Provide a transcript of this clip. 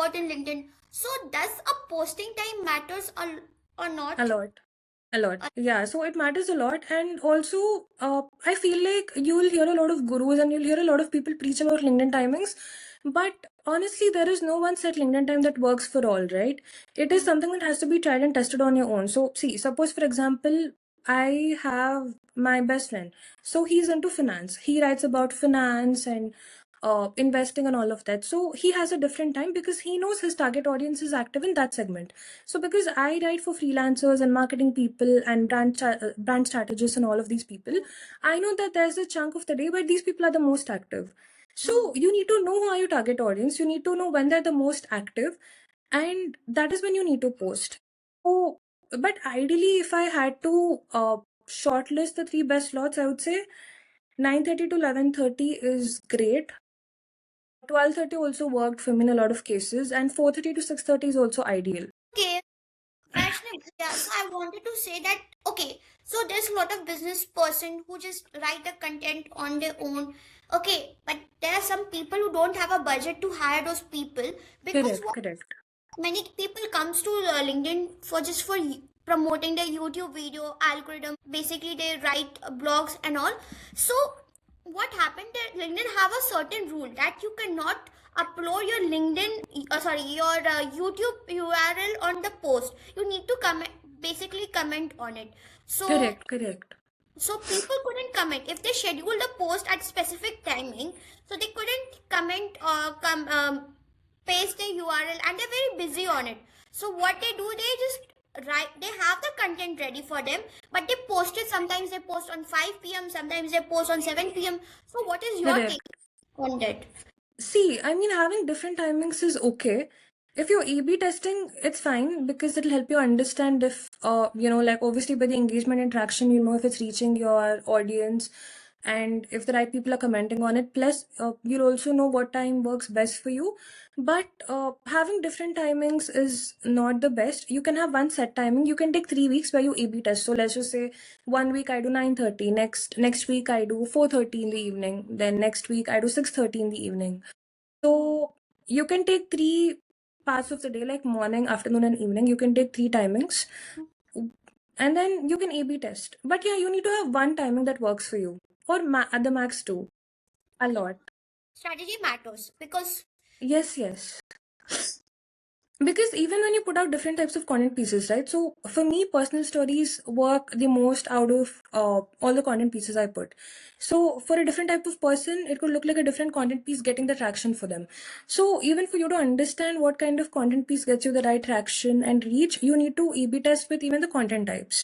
lot in LinkedIn. So does a posting time matters or A not? lot. A lot. Yeah. So it matters a lot. And also, I feel like you'll hear a lot of gurus and you'll hear a lot of people preach about LinkedIn timings. But honestly, there is no one set LinkedIn time that works for all, right? It is something that has to be tried and tested on your own. So, see, suppose, for example, I have my best friend. So he's into finance. He writes about finance and investing and all of that. So he has a different time because he knows his target audience is active in that segment. So because I write for freelancers and marketing people and brand strategists and all of these people, I know that there's a chunk of the day where these people are the most active. So you need to know who are your target audience. You need to know when they're the most active, and that is when you need to post. So, but ideally, if I had to shortlist the three best slots, I would say 9:30 to 11:30 is great. 12:30 also worked for me in a lot of cases, and 4:30 to 6:30 is also ideal. Okay, Vaishnav, yeah, so I wanted to say that, okay, so there's a lot of business person who just write the content on their own. Okay, but there are some people who don't have a budget to hire those people, because Correct, what correct. many people comes to LinkedIn for just for promoting their YouTube video algorithm. Basically, they write blogs and all. So what happened that LinkedIn have a certain rule that you cannot upload your your YouTube URL on the post. You need to comment on it. So Correct, correct. people couldn't comment if they schedule the post at specific timing. So they couldn't comment or paste the URL, and they're very busy on it. So what they do, they just write. They have the content ready for them, but they post it. Sometimes they post on 5 p.m. Sometimes they post on 7 p.m. So what is your take Correct. on that? See, I mean, having different timings is okay. If you're A/B testing, it's fine because it'll help you understand if, like obviously by the engagement interaction, you know if it's reaching your audience and if the right people are commenting on it. Plus, you'll also know what time works best for you. But having different timings is not the best. You can have one set timing. You can take 3 weeks where you A/B test. So let's just say 1 week I do 9:30. Next week I do 4:30 in the evening. Then next week I do 6:30 in the evening. So you can take 3 parts of the day, like morning, afternoon, and evening. You can take 3 timings, and then you can A/B test. But yeah, you need to have one timing that works for you, or at the max two. A lot. Strategy matters because Yes, yes. Because even when you put out different types of content pieces, right? So for me, personal stories work the most out of all the content pieces I put. So for a different type of person, it could look like a different content piece getting the traction for them. So even for you to understand what kind of content piece gets you the right traction and reach, you need to A/B test with even the content types.